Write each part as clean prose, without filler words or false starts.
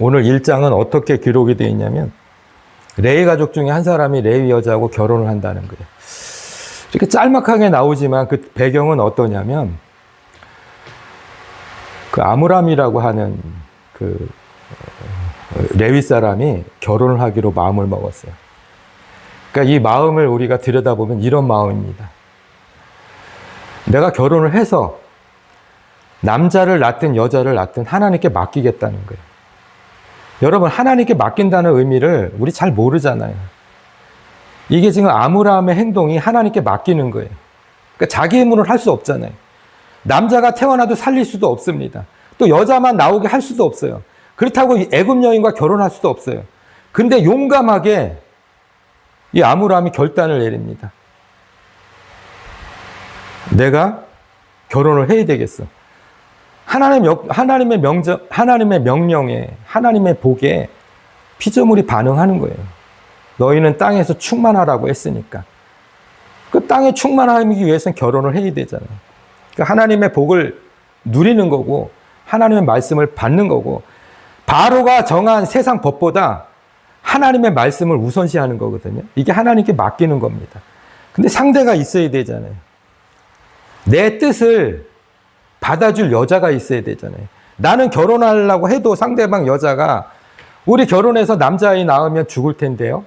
오늘 1장은 어떻게 기록이 되어 있냐면 레위 가족 중에 한 사람이 레위 여자하고 결혼을 한다는 거예요. 이렇게 짤막하게 나오지만 그 배경은 어떠냐면 그 아므람이라고 하는 그 레위 사람이 결혼을 하기로 마음을 먹었어요. 그러니까 이 마음을 우리가 들여다보면 이런 마음입니다. 내가 결혼을 해서 남자를 낳든 여자를 낳든 하나님께 맡기겠다는 거예요. 여러분, 하나님께 맡긴다는 의미를 우리 잘 모르잖아요. 이게 지금 아므람의 행동이 하나님께 맡기는 거예요. 그러니까 자기 힘으로는 할 수 없잖아요. 남자가 태어나도 살릴 수도 없습니다. 또 여자만 나오게 할 수도 없어요. 그렇다고 애굽 여인과 결혼할 수도 없어요. 근데 용감하게 이 아므람이 결단을 내립니다. 내가 결혼을 해야 되겠어. 하나님의 명령에, 하나님의 복에 피조물이 반응하는 거예요. 너희는 땅에서 충만하라고 했으니까. 그 땅에 충만하기 위해서는 결혼을 해야 되잖아요. 그러니까 하나님의 복을 누리는 거고, 하나님의 말씀을 받는 거고, 바로가 정한 세상 법보다 하나님의 말씀을 우선시하는 거거든요. 이게 하나님께 맡기는 겁니다. 근데 상대가 있어야 되잖아요. 내 뜻을 받아줄 여자가 있어야 되잖아요. 나는 결혼하려고 해도 상대방 여자가 우리 결혼해서 남자아이 낳으면 죽을 텐데요.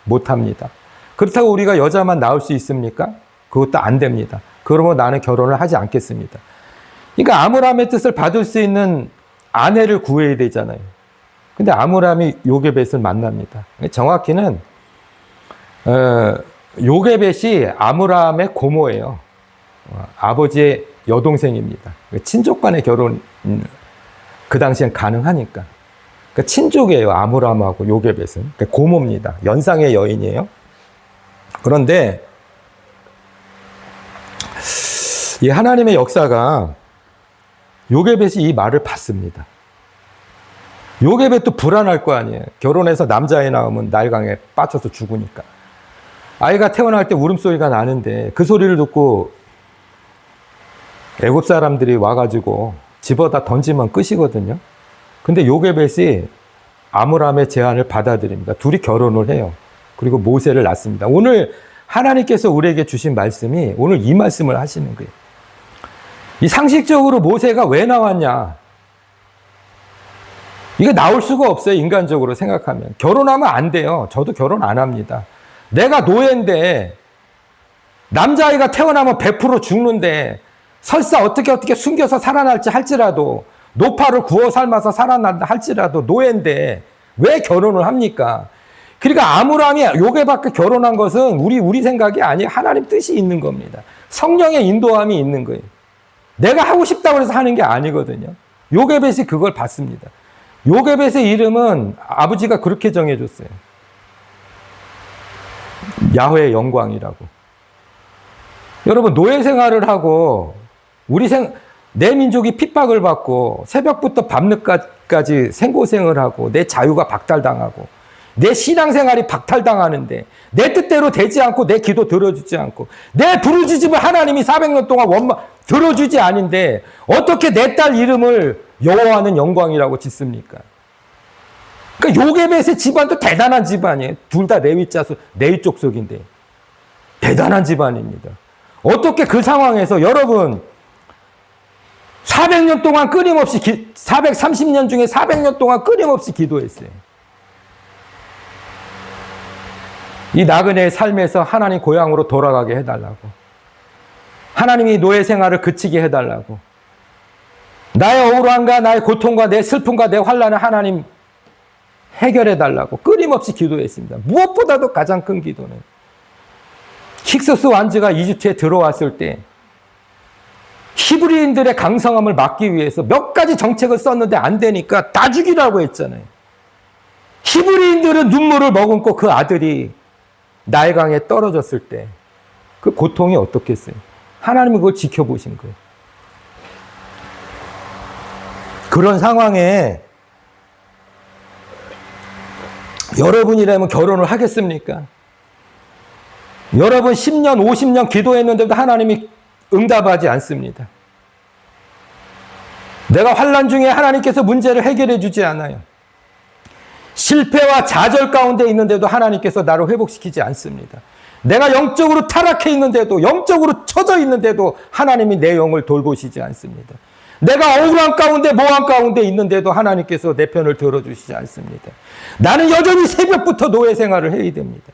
못합니다. 그렇다고 우리가 여자만 낳을 수 있습니까? 그것도 안 됩니다. 그러면 나는 결혼을 하지 않겠습니다. 그러니까 아므람의 뜻을 받을 수 있는 아내를 구해야 되잖아요. 근데 아므람이 요게벳을 만납니다. 정확히는 요게벳이 아므람의 고모예요. 아버지의 여동생입니다. 친족 간의 결혼 그 당시엔 가능하니까. 그러니까 친족이에요. 아므람하고 요게벳은. 그러니까 고모입니다. 연상의 여인이에요. 그런데 이 하나님의 역사가 요게벳이 이 말을 받습니다. 요게벳도 불안할 거 아니에요. 결혼해서 남자애 낳으면 날강에 빠져서 죽으니까. 아이가 태어날 때 울음소리가 나는데 그 소리를 듣고 애굽 사람들이 와가지고 집어다 던지면 끝이거든요. 근데 요게벳이 아므람의 제안을 받아들입니다. 둘이 결혼을 해요. 그리고 모세를 낳습니다. 오늘 하나님께서 우리에게 주신 말씀이 오늘 이 말씀을 하시는 거예요. 이 상식적으로 모세가 왜 나왔냐? 이게 나올 수가 없어요. 인간적으로 생각하면. 결혼하면 안 돼요. 저도 결혼 안 합니다. 내가 노예인데 남자아이가 태어나면 100% 죽는데 설사 어떻게 숨겨서 살아날지 할지라도 노파를 구워 삶아서 살아난다 할지라도 노예인데 왜 결혼을 합니까? 그러니까 아므람이 요게밖에 결혼한 것은 우리 생각이 아니에요. 하나님 뜻이 있는 겁니다. 성령의 인도함이 있는 거예요. 내가 하고 싶다고 해서 하는 게 아니거든요. 요게벳이 그걸 받습니다. 요게벳의 이름은 아버지가 그렇게 정해줬어요. 야훼의 영광이라고. 여러분, 노예 생활을 하고 내 민족이 핍박을 받고 새벽부터 밤늦까지 생고생을 하고 내 자유가 박탈당하고 내 신앙생활이 박탈당하는데 내 뜻대로 되지 않고 내 기도 들어주지 않고 내 부르짖음을 하나님이 400년 동안 들어주지 않은데 어떻게 내 딸 이름을 여호와는 영광이라고 짓습니까? 그러니까 요게벳의 집안도 대단한 집안이에요. 둘 다 레위 족속인데 대단한 집안입니다. 어떻게 그 상황에서 여러분 400년 동안 끊임없이 430년 중에 400년 동안 끊임없이 기도했어요. 이 나그네의 삶에서 하나님 고향으로 돌아가게 해달라고. 하나님이 노예 생활을 그치게 해달라고. 나의 억울함과 나의 고통과 내 슬픔과 내 환난을 하나님 해결해달라고 끊임없이 기도했습니다. 무엇보다도 가장 큰 기도는 힉소스 왕즈가 이집트에 들어왔을 때 히브리인들의 강성함을 막기 위해서 몇 가지 정책을 썼는데 안 되니까 다 죽이라고 했잖아요. 히브리인들은 눈물을 머금고 그 아들이 나일강에 떨어졌을 때 그 고통이 어떻겠어요? 하나님이 그걸 지켜보신 거예요. 그런 상황에 여러분이라면 결혼을 하겠습니까? 여러분 10년, 50년 기도했는데도 하나님이 응답하지 않습니다. 내가 환난 중에 하나님께서 문제를 해결해 주지 않아요. 실패와 좌절 가운데 있는데도 하나님께서 나를 회복시키지 않습니다. 내가 영적으로 타락해 있는데도, 영적으로 처져 있는데도 하나님이 내 영을 돌보시지 않습니다. 내가 억울한 가운데, 모함 가운데 있는데도 하나님께서 내 편을 들어주시지 않습니다. 나는 여전히 새벽부터 노예 생활을 해야 됩니다.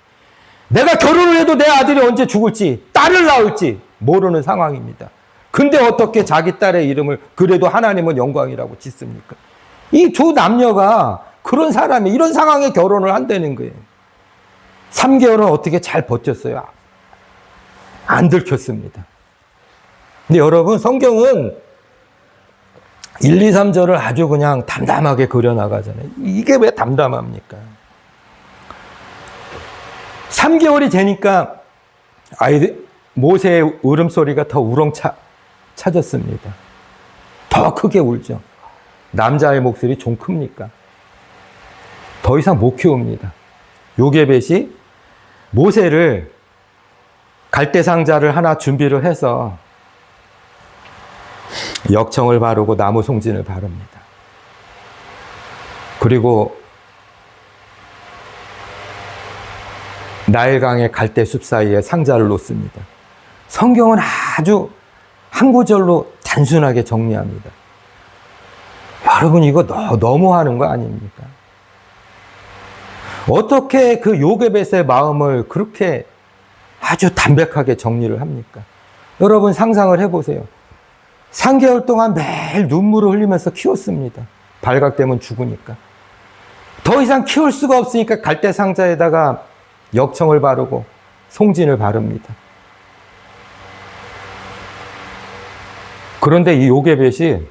내가 결혼을 해도 내 아들이 언제 죽을지, 딸을 낳을지 모르는 상황입니다. 근데 어떻게 자기 딸의 이름을 그래도 하나님은 영광이라고 짓습니까? 이 두 남녀가 그런 사람이 이런 상황에 결혼을 한다는 거예요. 3개월은 어떻게 잘 버텼어요? 안 들켰습니다. 근데 여러분, 성경은 1, 2, 3절을 아주 그냥 담담하게 그려나가잖아요. 이게 왜 담담합니까? 3개월이 되니까 모세의 울음소리가 더 우렁차졌습니다. 더 크게 울죠. 남자의 목소리 좀 큽니까? 더 이상 못 키웁니다. 요게벳이 모세를 갈대상자를 하나 준비를 해서 역청을 바르고 나무 송진을 바릅니다. 그리고 나일강의 갈대숲 사이에 상자를 놓습니다. 성경은 아주 한 구절로 단순하게 정리합니다. 여러분, 이거 너무 하는 거 아닙니까? 어떻게 그 요게벳의 마음을 그렇게 아주 담백하게 정리를 합니까? 여러분, 상상을 해보세요. 3개월 동안 매일 눈물을 흘리면서 키웠습니다. 발각되면 죽으니까. 더 이상 키울 수가 없으니까 갈대 상자에다가 역청을 바르고 송진을 바릅니다. 그런데 이 요게벳이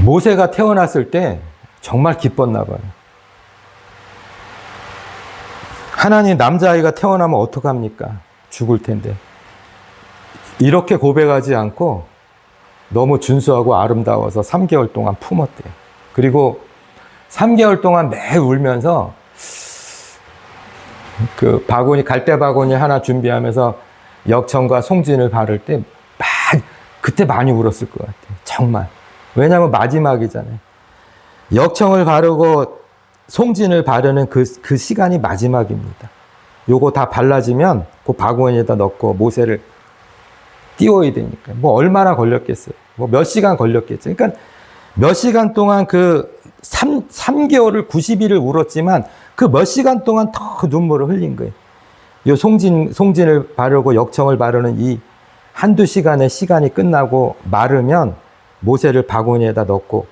모세가 태어났을 때 정말 기뻤나 봐요. 하나님, 남자아이가 태어나면 어떡합니까? 죽을 텐데. 이렇게 고백하지 않고 너무 준수하고 아름다워서 3개월 동안 품었대요. 그리고 3개월 동안 매일 울면서 그 바구니, 갈대 바구니 하나 준비하면서 역청과 송진을 바를 때 그때 많이 울었을 것 같아요. 정말. 왜냐하면 마지막이잖아요. 역청을 바르고 송진을 바르는 그 시간이 마지막입니다. 요거 다 발라지면 그 바구니에다 넣고 모세를 띄워야 되니까. 뭐 얼마나 걸렸겠어요? 뭐 몇 시간 걸렸겠죠. 그러니까 몇 시간 동안 그 3개월을 90일을 울었지만 그 몇 시간 동안 더 눈물을 흘린 거예요. 요 송진을 바르고 역청을 바르는 이 한두 시간의 시간이 끝나고 마르면 모세를 바구니에다 넣고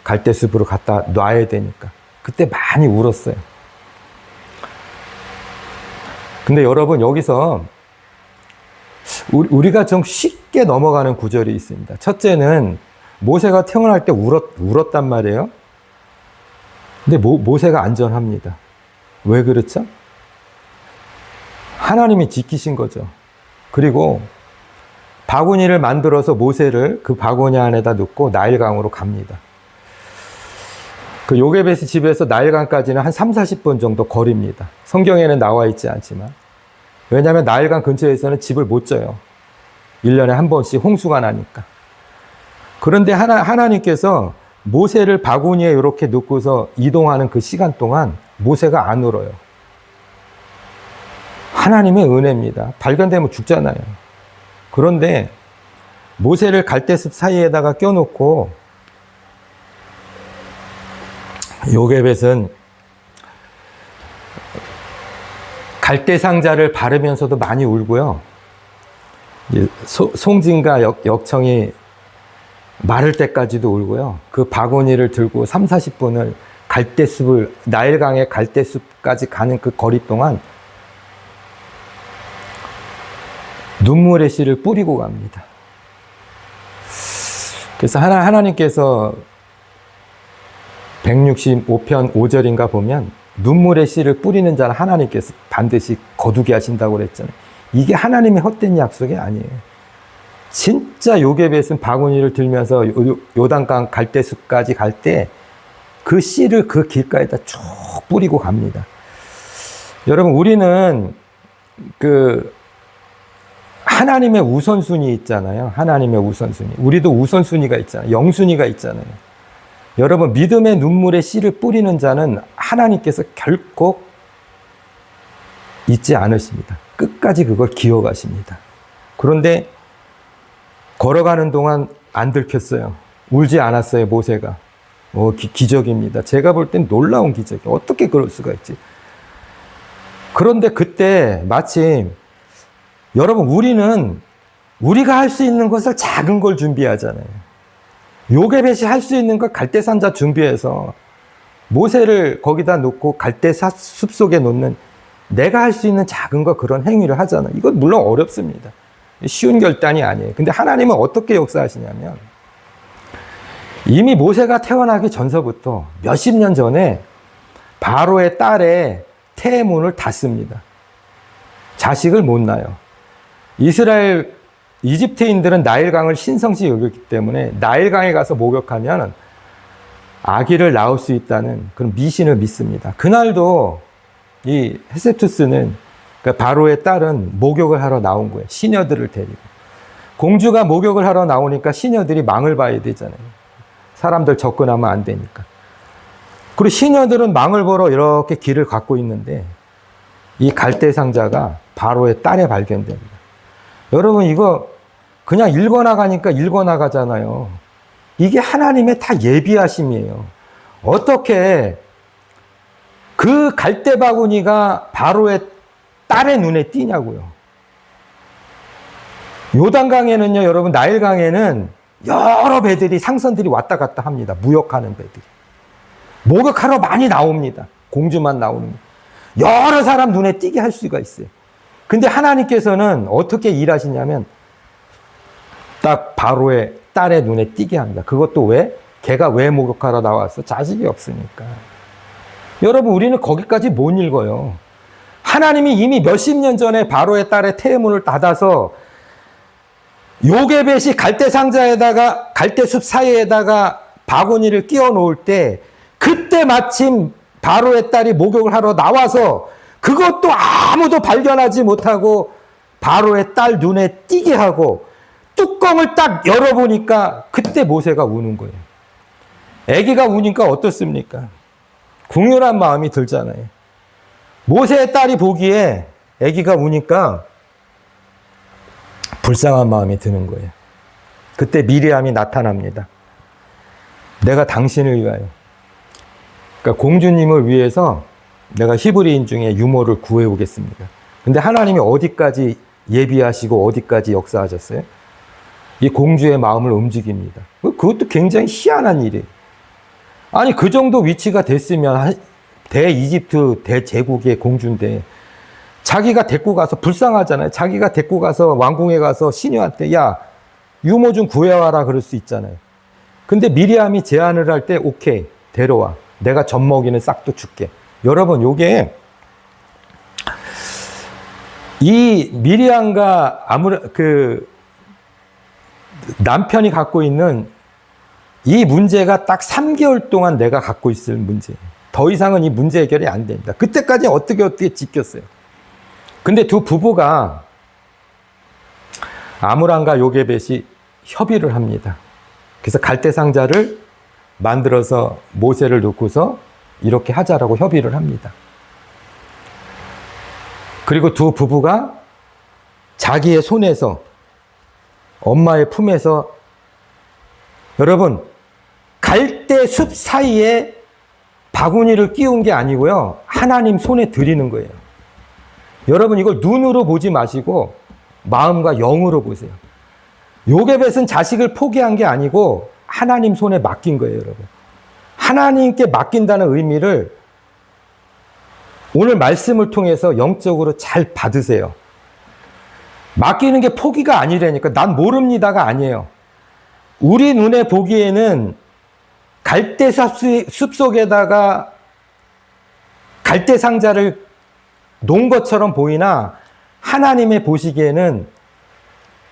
갈대숲으로 갖다 놔야 되니까. 그때 많이 울었어요. 근데 여러분, 여기서 우리가 좀 쉽게 넘어가는 구절이 있습니다. 첫째는 모세가 태어날 때 울었단 말이에요. 근데 모세가 안전합니다. 왜 그렇죠? 하나님이 지키신 거죠. 그리고 바구니를 만들어서 모세를 그 바구니 안에다 넣고 나일강으로 갑니다. 그 요게벳의 집에서 나일강까지는 한 3, 40분 정도 거리입니다. 성경에는 나와 있지 않지만. 왜냐하면 나일강 근처에서는 집을 못 져요. 1년에 한 번씩 홍수가 나니까. 그런데 하나님께서 모세를 바구니에 이렇게 넣고서 이동하는 그 시간 동안 모세가 안 울어요. 하나님의 은혜입니다. 발견되면 죽잖아요. 그런데 모세를 갈대숲 사이에다가 껴놓고 요게벳은 갈대 상자를 바르면서도 많이 울고요. 송진과 역청이 마를 때까지도 울고요. 그 바구니를 들고 3, 40분을 갈대숲을, 나일강의 갈대숲까지 가는 그 거리 동안 눈물의 씨를 뿌리고 갑니다. 그래서 하나님께서 165편 5절인가 보면 눈물의 씨를 뿌리는 자는 하나님께서 반드시 거두게 하신다고 그랬잖아요. 이게 하나님의 헛된 약속이 아니에요. 진짜 요게벳은 바구니를 들면서 요단강 갈대숲까지 갈 때 그 씨를 그 길가에다 쭉 뿌리고 갑니다. 여러분, 우리는 그 하나님의 우선순위 있잖아요. 하나님의 우선순위. 우리도 우선순위가 있잖아요. 영순위가 있잖아요. 여러분, 믿음의 눈물의 씨를 뿌리는 자는 하나님께서 결코 잊지 않으십니다. 끝까지 그걸 기억하십니다. 그런데 걸어가는 동안 안 들켰어요. 울지 않았어요, 모세가. 기적입니다. 제가 볼 땐 놀라운 기적이에요. 어떻게 그럴 수가 있지? 그런데 그때 마침 여러분, 우리가 할 수 있는 것을 작은 걸 준비하잖아요. 요게벳이 할 수 있는 걸 갈대산자 준비해서 모세를 거기다 놓고 갈대 숲속에 놓는, 내가 할 수 있는 작은 거, 그런 행위를 하잖아요. 이건 물론 어렵습니다. 쉬운 결단이 아니에요. 근데 하나님은 어떻게 역사하시냐면, 이미 모세가 태어나기 전서부터 몇십 년 전에 바로의 딸의 태문을 닫습니다. 자식을 못 낳아요. 이집트인들은 나일강을 신성시 여겼기 때문에 나일강에 가서 목욕하면 아기를 낳을 수 있다는 그런 미신을 믿습니다. 그날도 이 헤세투스는, 그러니까 바로의 딸은 목욕을 하러 나온 거예요. 시녀들을 데리고. 공주가 목욕을 하러 나오니까 시녀들이 망을 봐야 되잖아요. 사람들 접근하면 안 되니까. 그리고 시녀들은 망을 보러 이렇게 길을 갖고 있는데 이 갈대 상자가 바로의 딸에 발견됩니다. 여러분, 이거 그냥 읽어나가니까 읽어나가잖아요. 이게 하나님의 다 예비하심이에요. 어떻게 그 갈대 바구니가 바로의 딸의 눈에 띄냐고요. 요단강에는요, 여러분, 나일강에는 여러 배들이, 상선들이 왔다 갔다 합니다. 무역하는 배들이. 목욕하러 많이 나옵니다. 공주만 나오는. 여러 사람 눈에 띄게 할 수가 있어요. 근데 하나님께서는 어떻게 일하시냐면 딱 바로의 딸의 눈에 띄게 합니다. 그것도 왜? 걔가 왜 목욕하러 나왔어? 자식이 없으니까. 여러분, 우리는 거기까지 못 읽어요. 하나님이 이미 몇십 년 전에 바로의 딸의 태문을 닫아서 요게벳이 갈대 상자에다가, 갈대숲 사이에다가 바구니를 끼워 놓을 때, 그때 마침 바로의 딸이 목욕을 하러 나와서 그것도 아무도 발견하지 못하고 바로의 딸 눈에 띄게 하고 뚜껑을 딱 열어보니까 그때 모세가 우는 거예요. 아기가 우니까 어떻습니까? 궁휼한 마음이 들잖아요. 모세의 딸이 보기에 아기가 우니까 불쌍한 마음이 드는 거예요. 그때 미리암이 나타납니다. 내가 당신을 위하여, 그러니까 공주님을 위해서 내가 히브리인 중에 유모를 구해오겠습니다. 근데 하나님이 어디까지 예비하시고 어디까지 역사하셨어요? 이 공주의 마음을 움직입니다. 그것도 굉장히 희한한 일이에요. 아니, 그 정도 위치가 됐으면 대이집트 대제국의 공주인데 자기가 데리고 가서, 불쌍하잖아요. 자기가 데리고 가서 왕궁에 가서 시녀한테 야, 유모 좀 구해와라 그럴 수 있잖아요. 근데 미리암이 제안을 할 때 오케이, 데려와. 내가 젖먹이는 싹도 줄게. 여러분, 요게 이 미리암과 남편이 갖고 있는 이 문제가 딱 3개월 동안 내가 갖고 있을 문제예요. 더 이상은 이 문제 해결이 안 됩니다. 그때까지 어떻게 지켰어요. 근데 두 부부가, 아므람과 요게벳이 협의를 합니다. 그래서 갈대 상자를 만들어서 모세를 놓고서 이렇게 하자라고 협의를 합니다. 그리고 두 부부가 자기의 손에서, 엄마의 품에서, 여러분, 갈대 숲 사이에 바구니를 끼운 게 아니고요, 하나님 손에 드리는 거예요. 여러분, 이걸 눈으로 보지 마시고 마음과 영으로 보세요. 요게벳은 자식을 포기한 게 아니고 하나님 손에 맡긴 거예요, 여러분. 하나님께 맡긴다는 의미를 오늘 말씀을 통해서 영적으로 잘 받으세요. 맡기는 게 포기가 아니라니까. 난 모릅니다가 아니에요. 우리 눈에 보기에는 갈대 숲속에다가 갈대 상자를 놓은 것처럼 보이나 하나님의 보시기에는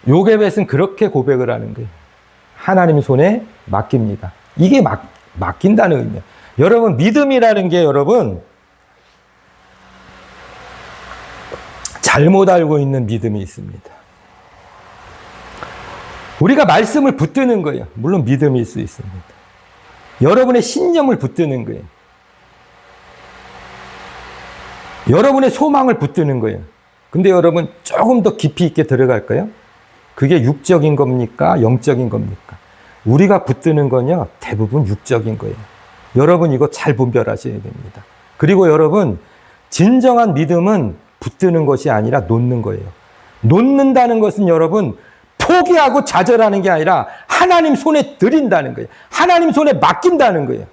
요게벳은 그렇게 고백을 하는 거예요. 하나님 손에 맡깁니다. 이게 맡긴다는 의미예요. 여러분, 믿음이라는 게, 여러분, 잘못 알고 있는 믿음이 있습니다. 우리가 말씀을 붙드는 거예요. 물론 믿음일 수 있습니다. 여러분의 신념을 붙드는 거예요. 여러분의 소망을 붙드는 거예요. 근데 여러분 조금 더 깊이 있게 들어갈까요? 그게 육적인 겁니까? 영적인 겁니까? 우리가 붙드는 건요, 대부분 육적인 거예요. 여러분 이거 잘 분별하셔야 됩니다. 그리고 여러분, 진정한 믿음은 붙드는 것이 아니라 놓는 거예요. 놓는다는 것은 여러분, 포기하고 좌절하는 게 아니라 하나님 손에 드린다는 거예요. 하나님 손에 맡긴다는 거예요.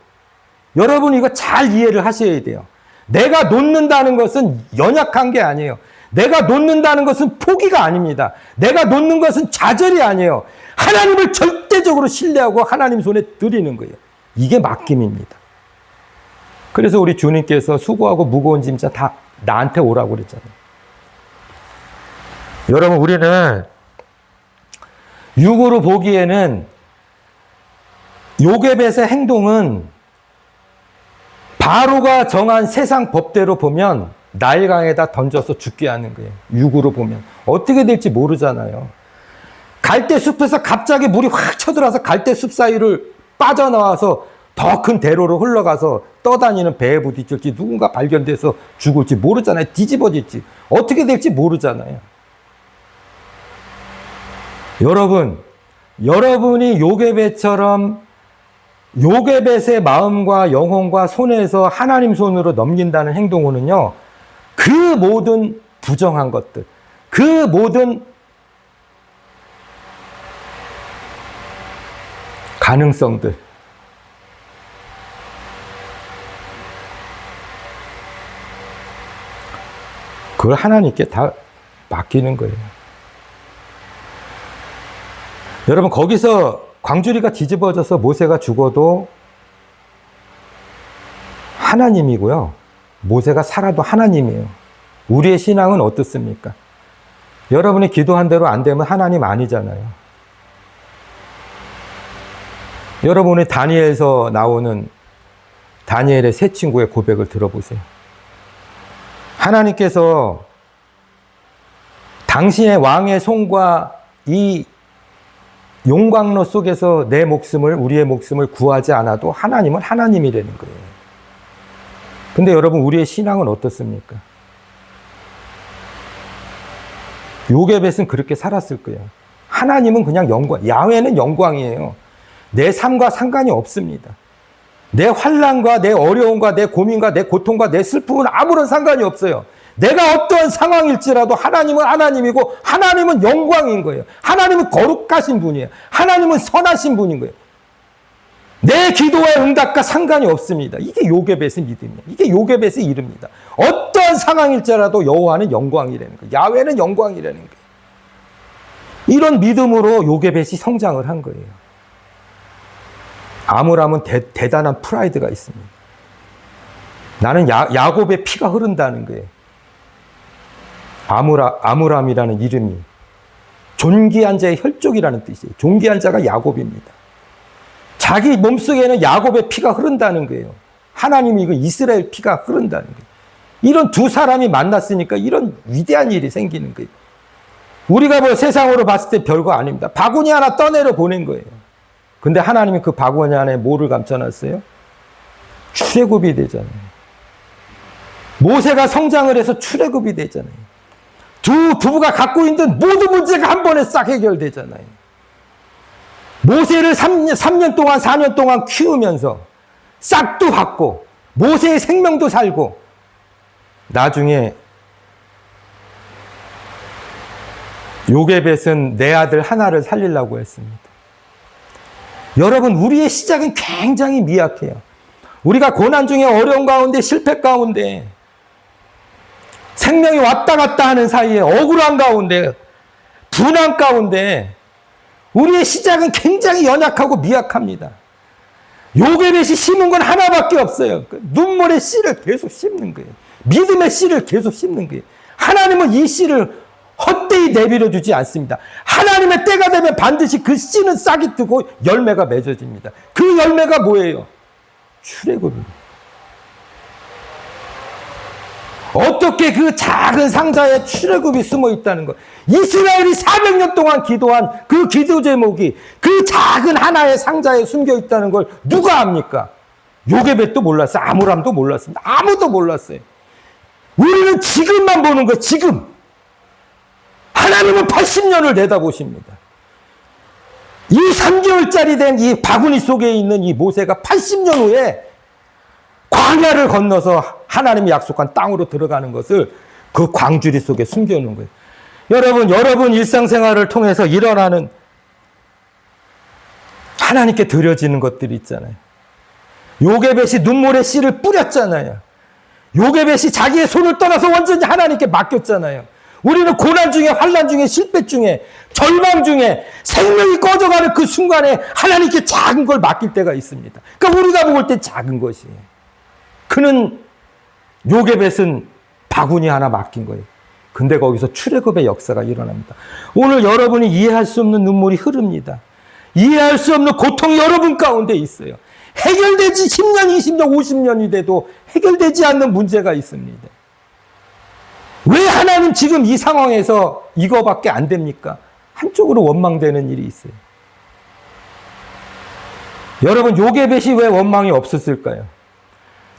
여러분 이거 잘 이해를 하셔야 돼요. 내가 놓는다는 것은 연약한 게 아니에요. 내가 놓는다는 것은 포기가 아닙니다. 내가 놓는 것은 좌절이 아니에요. 하나님을 절대적으로 신뢰하고 하나님 손에 드리는 거예요. 이게 맡김입니다. 그래서 우리 주님께서 수고하고 무거운 짐자 다 나한테 오라고 그랬잖아요. 여러분 우리는 육으로 보기에는 요게벳의 행동은 바로가 정한 세상 법대로 보면 나일강에다 던져서 죽게 하는 거예요. 육으로 보면. 어떻게 될지 모르잖아요. 갈대숲에서 갑자기 물이 확 쳐들어와서 갈대숲 사이를 빠져나와서 더 큰 대로로 흘러가서 떠다니는 배에 부딪힐지 누군가 발견돼서 죽을지 모르잖아요. 뒤집어질지. 어떻게 될지 모르잖아요. 여러분이 요게벳처럼 요게벳의 마음과 영혼과 손에서 하나님 손으로 넘긴다는 행동으로는요, 그 모든 부정한 것들, 그 모든 가능성들, 그걸 하나님께 다 맡기는 거예요. 여러분, 거기서 광주리가 뒤집어져서 모세가 죽어도 하나님이고요. 모세가 살아도 하나님이에요. 우리의 신앙은 어떻습니까? 여러분이 기도한 대로 안 되면 하나님 아니잖아요. 여러분이 다니엘에서 나오는 다니엘의 세 친구의 고백을 들어보세요. 하나님께서 당신의 왕의 손과 이 용광로 속에서 내 목숨을, 우리의 목숨을 구하지 않아도 하나님은 하나님이라는 거예요. 근데 여러분, 우리의 신앙은 어떻습니까? 요게벳은 그렇게 살았을 거예요. 하나님은 그냥 영광, 야훼는 영광이에요. 내 삶과 상관이 없습니다. 내 환난과 내 어려움과 내 고민과 내 고통과 내 슬픔은 아무런 상관이 없어요. 내가 어떠한 상황일지라도 하나님은 하나님이고 하나님은 영광인 거예요. 하나님은 거룩하신 분이에요. 하나님은 선하신 분인 거예요. 내 기도와 응답과 상관이 없습니다. 이게 요게벳의 믿음이에요. 이게 요게벳의 이름입니다. 어떠한 상황일지라도 여호와는 영광이라는 거예요. 야훼는 영광이라는 거예요. 이런 믿음으로 요게벳이 성장을 한 거예요. 아므람은 대단한 프라이드가 있습니다. 나는 야곱의 피가 흐른다는 거예요. 아므람이라는 이름이 존귀한 자의 혈족이라는 뜻이에요. 존귀한 자가 야곱입니다. 자기 몸속에는 야곱의 피가 흐른다는 거예요. 하나님이 이거 이스라엘 피가 흐른다는 거예요. 이런 두 사람이 만났으니까 이런 위대한 일이 생기는 거예요. 우리가 뭐 세상으로 봤을 때 별거 아닙니다. 바구니 하나 떠내려 보낸 거예요. 근데 하나님이 그 바구니 안에 뭐를 감춰놨어요? 출애굽이 되잖아요. 모세가 성장을 해서 출애굽이 되잖아요. 두 부부가 갖고 있는 모든 문제가 한 번에 싹 해결되잖아요. 모세를 3년 동안 4년 동안 키우면서 싹도 받고 모세의 생명도 살고 나중에 요게벳은 내 아들 하나를 살리려고 했습니다. 여러분, 우리의 시작은 굉장히 미약해요. 우리가 고난 중에 어려운 가운데 실패 가운데 생명이 왔다 갔다 하는 사이에 억울한 가운데 분한 가운데 우리의 시작은 굉장히 연약하고 미약합니다. 요게벳이 심은 건 하나밖에 없어요. 눈물의 씨를 계속 심는 거예요. 믿음의 씨를 계속 심는 거예요. 하나님은 이 씨를 헛되이 내버려 두지 않습니다. 하나님의 때가 되면 반드시 그 씨는 싹이 뜨고 열매가 맺어집니다. 그 열매가 뭐예요? 출애굽입니다. 어떻게 그 작은 상자에 출애굽이 숨어 있다는 것. 이스라엘이 400년 동안 기도한 그 기도 제목이 그 작은 하나의 상자에 숨겨 있다는 걸 누가 압니까? 요게벳도 몰랐어요. 아므람도 몰랐습니다. 아무도 몰랐어요. 우리는 지금만 보는 거예요. 지금. 하나님은 80년을 내다보십니다. 이 3개월짜리 된 이 바구니 속에 있는 이 모세가 80년 후에 광야를 건너서 하나님이 약속한 땅으로 들어가는 것을 그 광주리 속에 숨겨놓은 거예요. 여러분 일상생활을 통해서 일어나는 하나님께 드려지는 것들이 있잖아요. 요게벳이 눈물의 씨를 뿌렸잖아요. 요게벳이 자기의 손을 떠나서 완전히 하나님께 맡겼잖아요. 우리는 고난 중에, 환난 중에, 실패 중에, 절망 중에 생명이 꺼져가는 그 순간에 하나님께 작은 걸 맡길 때가 있습니다. 그러니까 우리가 먹을 때 작은 것이에요. 그는 요게벳은 바구니 하나 맡긴 거예요. 근데 거기서 출애굽의 역사가 일어납니다. 오늘 여러분이 이해할 수 없는 눈물이 흐릅니다. 이해할 수 없는 고통이 여러분 가운데 있어요. 해결되지 10년, 20년, 50년이 돼도 해결되지 않는 문제가 있습니다. 왜 하나님 지금 이 상황에서 이거밖에 안 됩니까? 한쪽으로 원망되는 일이 있어요. 여러분, 요게벳이 왜 원망이 없었을까요?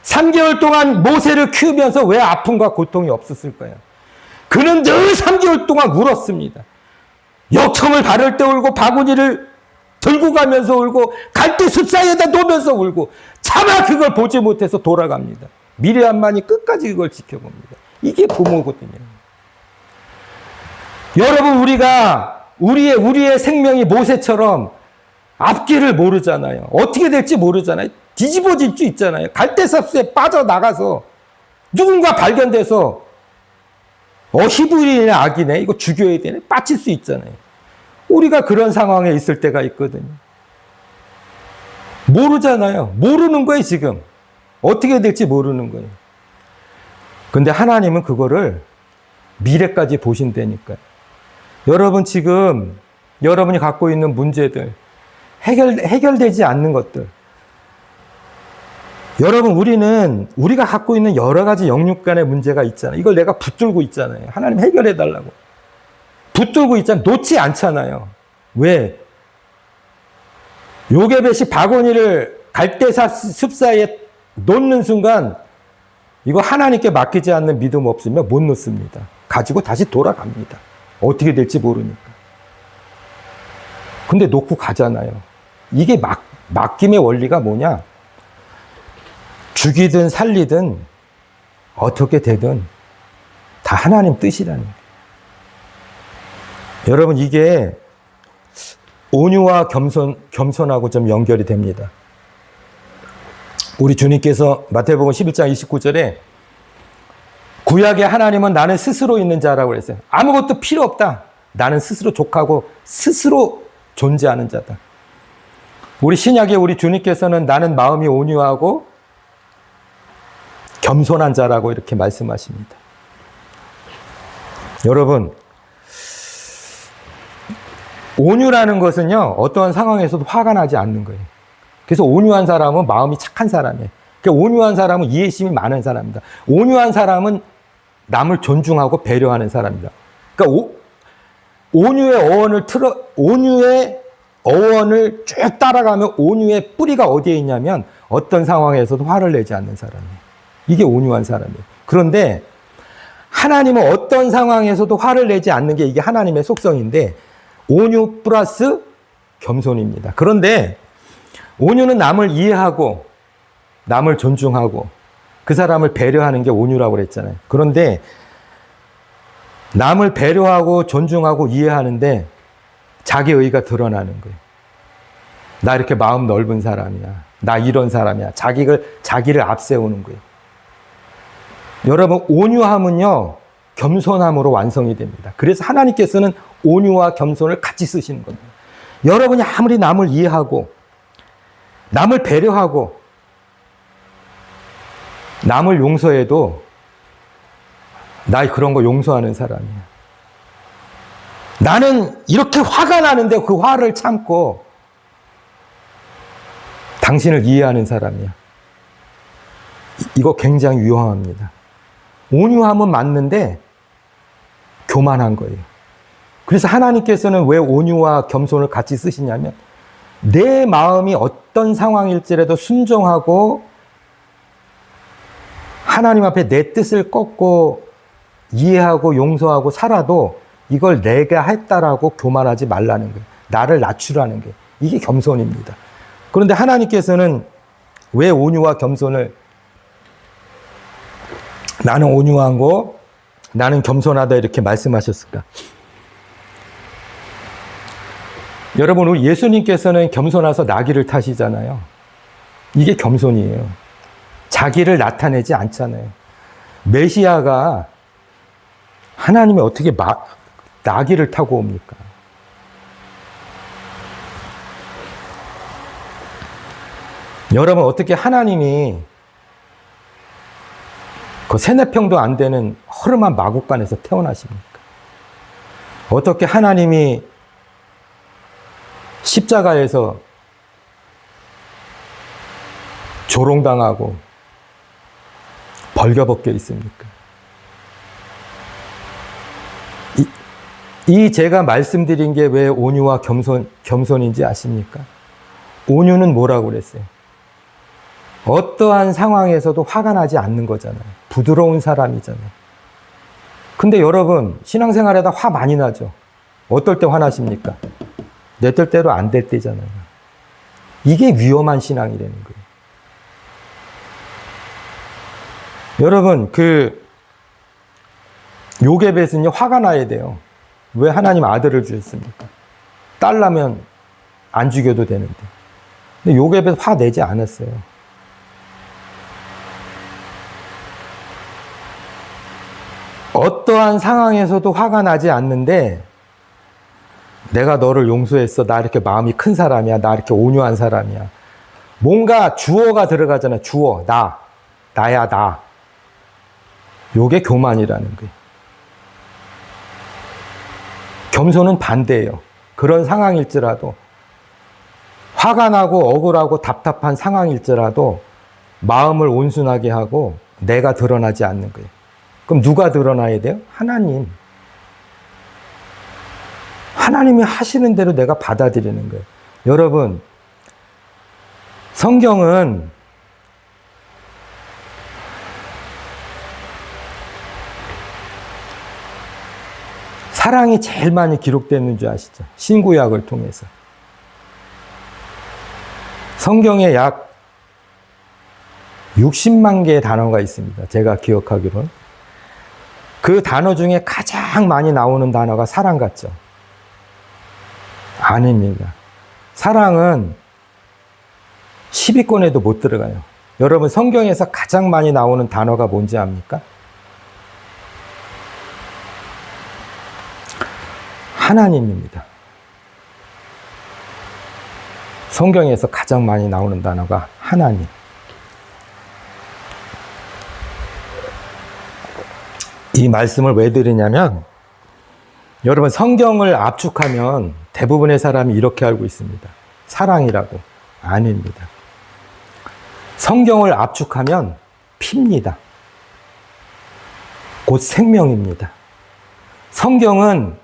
3개월 동안 모세를 키우면서 왜 아픔과 고통이 없었을까요? 그는 늘 3개월 동안 울었습니다. 역청을 바를 때 울고 바구니를 들고 가면서 울고 갈대 숲 사이에다 놓으면서 울고 차마 그걸 보지 못해서 돌아갑니다. 미리암만이 끝까지 그걸 지켜봅니다. 이게 부모거든요. 여러분, 우리가 우리의 생명이 모세처럼 앞길을 모르잖아요. 어떻게 될지 모르잖아요. 뒤집어질 수 있잖아요. 갈대삽수에 빠져나가서 누군가 발견돼서 히브리네 악이네 이거 죽여야 되네 빠질 수 있잖아요. 우리가 그런 상황에 있을 때가 있거든요. 모르잖아요. 모르는 거예요. 지금 어떻게 될지 모르는 거예요. 근데 하나님은 그거를 미래까지 보신다니까요. 여러분, 지금 여러분이 갖고 있는 문제들, 해결되지 않는 것들, 여러분, 우리가 갖고 있는 여러 가지 영육 간의 문제가 있잖아요. 이걸 내가 붙들고 있잖아요. 하나님 해결해 달라고. 붙들고 있잖아요. 놓지 않잖아요. 왜? 요게벳이 바구니를 갈대숲 사이에 놓는 순간 이거 하나님께 맡기지 않는 믿음 없으면 못 놓습니다. 가지고 다시 돌아갑니다. 어떻게 될지 모르니까. 근데 놓고 가잖아요. 이게 맡김의 원리가 뭐냐? 죽이든 살리든 어떻게 되든 다 하나님 뜻이라는 거예요. 여러분, 이게 온유와 겸손하고 좀 연결이 됩니다. 우리 주님께서 마태복음 11장 29절에 구약의 하나님은 나는 스스로 있는 자라고 그랬어요. 아무것도 필요 없다. 나는 스스로 족하고 스스로 존재하는 자다. 우리 신약의 우리 주님께서는 나는 마음이 온유하고 겸손한 자라고 이렇게 말씀하십니다. 여러분, 온유라는 것은요, 어떠한 상황에서도 화가 나지 않는 거예요. 그래서 온유한 사람은 마음이 착한 사람이에요. 그러니까 온유한 사람은 이해심이 많은 사람입니다. 온유한 사람은 남을 존중하고 배려하는 사람입니다. 그러니까 온유의 어원을 쭉 따라가면 온유의 뿌리가 어디에 있냐면 어떤 상황에서도 화를 내지 않는 사람이에요. 이게 온유한 사람이에요. 그런데 하나님은 어떤 상황에서도 화를 내지 않는 게 이게 하나님의 속성인데 온유 플러스 겸손입니다. 그런데 온유는 남을 이해하고 남을 존중하고 그 사람을 배려하는 게 온유라고 그랬잖아요. 그런데 남을 배려하고 존중하고 이해하는데 자기 의의가 드러나는 거예요. 나 이렇게 마음 넓은 사람이야. 나 이런 사람이야. 자기를 앞세우는 거예요. 여러분, 온유함은요, 겸손함으로 완성이 됩니다. 그래서 하나님께서는 온유와 겸손을 같이 쓰시는 겁니다. 여러분이 아무리 남을 이해하고, 남을 배려하고, 남을 용서해도, 나 그런 거 용서하는 사람이야. 나는 이렇게 화가 나는데 그 화를 참고, 당신을 이해하는 사람이야. 이거 굉장히 위험합니다. 온유함은 맞는데 교만한 거예요. 그래서 하나님께서는 왜 온유와 겸손을 같이 쓰시냐면 내 마음이 어떤 상황일지라도 순종하고 하나님 앞에 내 뜻을 꺾고 이해하고 용서하고 살아도 이걸 내가 했다라고 교만하지 말라는 거예요. 나를 낮추라는 게 이게 겸손입니다. 그런데 하나님께서는 왜 온유와 겸손을 나는 온유하고 나는 겸손하다 이렇게 말씀하셨을까? 여러분 우리 예수님께서는 겸손하셔서 나귀를 타시잖아요. 이게 겸손이에요. 자기를 나타내지 않잖아요. 메시아가 하나님이 어떻게 나귀를 타고 옵니까? 여러분 어떻게 하나님이 그 세네 평도 안 되는 허름한 마국간에서 태어나십니까? 어떻게 하나님이 십자가에서 조롱당하고 벌거벗겨 있습니까? 이 제가 말씀드린 게 왜 온유와 겸손인지 아십니까? 온유는 뭐라고 그랬어요? 어떠한 상황에서도 화가 나지 않는 거잖아요. 부드러운 사람이잖아요. 근데 여러분 신앙생활에다 화 많이 나죠. 어떨 때 화나십니까? 내 뜻대로 안 될 때잖아요. 이게 위험한 신앙이라는 거예요. 여러분 요게벳은요 화가 나야 돼요. 왜 하나님 아들을 주셨습니까? 딸 나면 안 죽여도 되는데. 근데 요게벳 화 내지 않았어요. 어떠한 상황에서도 화가 나지 않는데 내가 너를 용서했어. 나 이렇게 마음이 큰 사람이야. 나 이렇게 온유한 사람이야. 뭔가 주어가 들어가잖아요. 주어. 나야 나. 요게 교만이라는 거예요. 겸손은 반대예요. 그런 상황일지라도 화가 나고 억울하고 답답한 상황일지라도 마음을 온순하게 하고 내가 드러나지 않는 거예요. 그럼 누가 드러나야 돼요? 하나님. 하나님이 하시는 대로 내가 받아들이는 거예요. 여러분, 성경은 사랑이 제일 많이 기록되는 줄 아시죠? 신구약을 통해서. 성경에 약 60만 개의 단어가 있습니다. 제가 기억하기로는. 그 단어 중에 가장 많이 나오는 단어가 사랑 같죠? 아닙니다. 사랑은 10위권에도 못 들어가요. 여러분 성경에서 가장 많이 나오는 단어가 뭔지 압니까? 하나님입니다. 성경에서 가장 많이 나오는 단어가 하나님. 이 말씀을 왜 드리냐면 여러분 성경을 압축하면 대부분의 사람이 이렇게 알고 있습니다. 사랑이라고. 아닙니다. 성경을 압축하면 피입니다. 곧 생명입니다. 성경은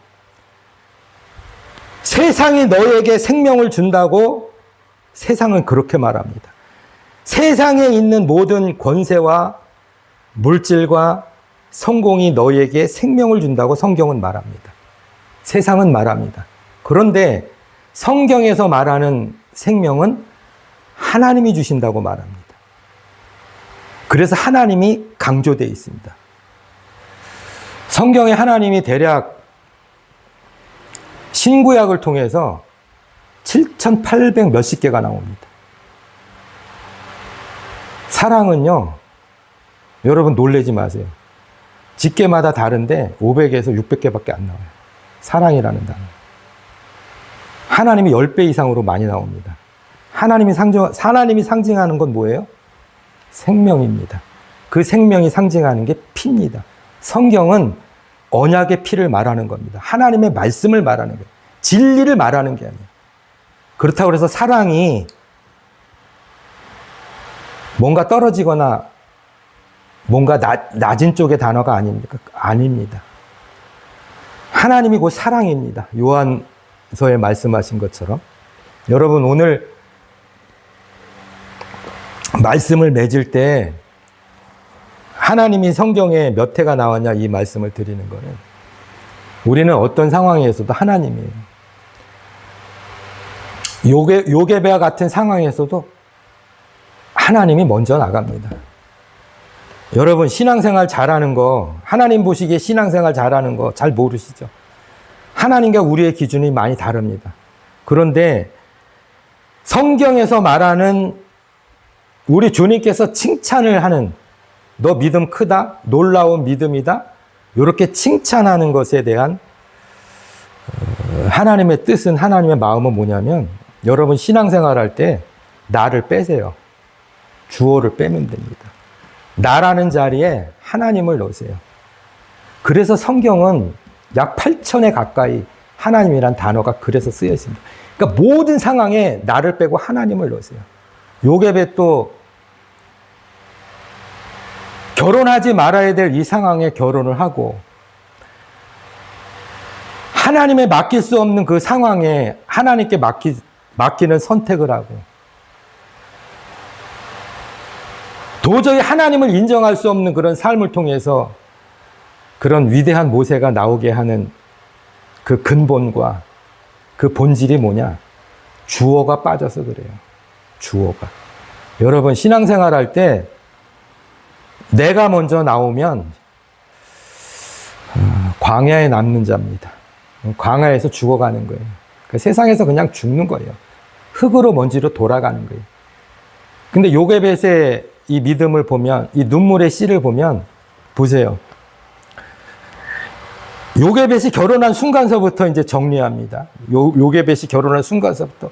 세상이 너에게 생명을 준다고 세상은 그렇게 말합니다. 세상에 있는 모든 권세와 물질과 성공이 너에게 생명을 준다고 성경은 말합니다. 세상은 말합니다. 그런데 성경에서 말하는 생명은 하나님이 주신다고 말합니다. 그래서 하나님이 강조되어 있습니다. 성경에 하나님이 대략 신구약을 통해서 7,800 몇십 개가 나옵니다. 사랑은요, 여러분 놀라지 마세요. 집계마다 다른데 500에서 600개밖에 안 나와요. 사랑이라는 단어. 하나님이 10배 이상으로 많이 나옵니다. 하나님이 상징하는 건 뭐예요? 생명입니다. 그 생명이 상징하는 게 피입니다. 성경은 언약의 피를 말하는 겁니다. 하나님의 말씀을 말하는 거예요. 진리를 말하는 게 아니에요. 그렇다고 해서 사랑이 뭔가 떨어지거나 뭔가 낮은 쪽의 단어가 아닙니까? 아닙니다. 하나님이 곧 사랑입니다. 요한서에 말씀하신 것처럼. 여러분, 오늘 말씀을 맺을 때 하나님이 성경에 몇 회가 나왔냐 이 말씀을 드리는 거는 우리는 어떤 상황에서도 하나님이에요. 요게베와 같은 상황에서도 하나님이 먼저 나갑니다. 여러분, 신앙생활 잘하는 거, 하나님 보시기에 신앙생활 잘하는 거 잘 모르시죠? 하나님과 우리의 기준이 많이 다릅니다. 그런데 성경에서 말하는 우리 주님께서 칭찬을 하는 너 믿음 크다, 놀라운 믿음이다, 이렇게 칭찬하는 것에 대한 하나님의 뜻은, 하나님의 마음은 뭐냐면, 여러분 신앙생활 할 때 나를 빼세요. 주어를 빼면 됩니다. 나라는 자리에 하나님을 넣으세요. 그래서 성경은 약 8,000에 가까이 하나님이란 단어가 그래서 쓰여 있습니다. 그러니까 모든 상황에 나를 빼고 하나님을 넣으세요. 요게베 또 결혼하지 말아야 될 이 상황에 결혼을 하고 하나님에 맡길 수 없는 그 상황에 하나님께 맡기는 선택을 하고 도저히 하나님을 인정할 수 없는 그런 삶을 통해서 그런 위대한 모세가 나오게 하는 그 근본과 그 본질이 뭐냐? 주어가 빠져서 그래요. 주어가. 여러분, 신앙생활 할 때 내가 먼저 나오면 광야에 남는 자입니다. 광야에서 죽어가는 거예요. 그러니까 세상에서 그냥 죽는 거예요. 흙으로 먼지로 돌아가는 거예요. 근데 요게벳의 이 믿음을 보면, 이 눈물의 씨를 보면, 보세요. 요게벳이 결혼한 순간서부터 이제 정리합니다. 요게벳이 결혼한 순간서부터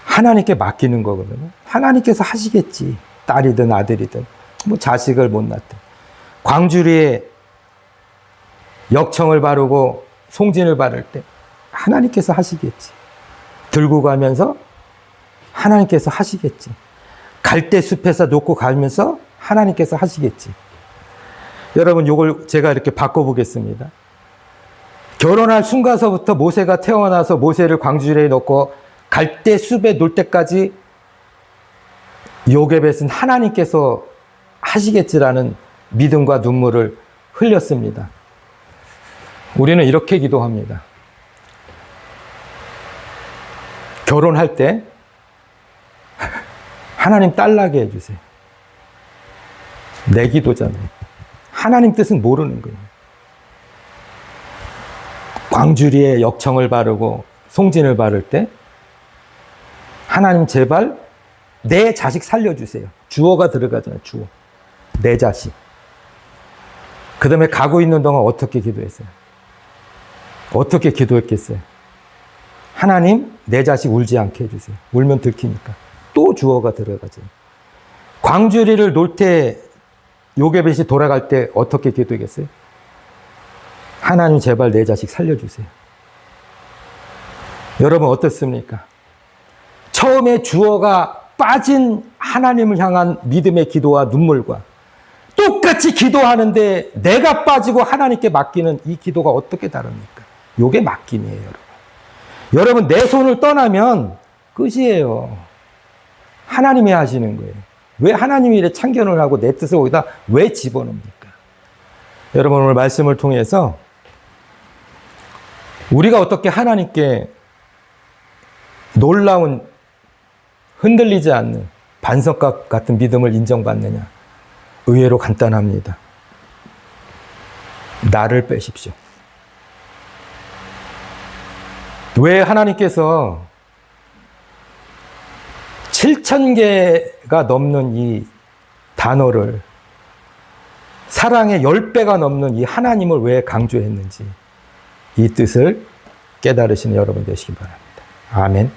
하나님께 맡기는 거거든요. 하나님께서 하시겠지. 딸이든 아들이든, 뭐 자식을 못 낳든. 광주리에 역청을 바르고 송진을 바를 때 하나님께서 하시겠지. 들고 가면서 하나님께서 하시겠지. 갈대 숲에서 놓고 가면서 하나님께서 하시겠지. 여러분, 이걸 제가 이렇게 바꿔보겠습니다. 결혼할 순간서부터 모세가 태어나서 모세를 광주리에 놓고 갈대 숲에 놓을 때까지 요게벳은 하나님께서 하시겠지라는 믿음과 눈물을 흘렸습니다. 우리는 이렇게 기도합니다. 결혼할 때 하나님 딸 나게 해주세요. 내 기도잖아요. 하나님 뜻은 모르는 거예요. 광주리에 역청을 바르고 송진을 바를 때 하나님 제발 내 자식 살려주세요. 주어가 들어가잖아요. 주어. 내 자식. 그 다음에 가고 있는 동안 어떻게 기도했어요? 어떻게 기도했겠어요? 하나님 내 자식 울지 않게 해주세요. 울면 들키니까. 또 주어가 들어가죠. 광주리를 놓을 때 요게벳이 돌아갈 때 어떻게 기도했겠어요? 하나님 제발 내 자식 살려주세요. 여러분 어떻습니까? 처음에 주어가 빠진 하나님을 향한 믿음의 기도와 눈물과 똑같이 기도하는데 내가 빠지고 하나님께 맡기는 이 기도가 어떻게 다릅니까? 요게 맡김이에요, 여러분. 여러분, 내 손을 떠나면 끝이에요. 하나님이 하시는 거예요. 왜 하나님이 이렇게 참견을 하고 내 뜻을 거기다 왜 집어넣습니까? 여러분, 오늘 말씀을 통해서 우리가 어떻게 하나님께 놀라운 흔들리지 않는 반석과 같은 믿음을 인정받느냐? 의외로 간단합니다. 나를 빼십시오. 왜 하나님께서 7,000개가 넘는 이 단어를 사랑의 10배가 넘는 이 하나님을 왜 강조했는지 이 뜻을 깨달으시는 여러분 되시기 바랍니다. 아멘.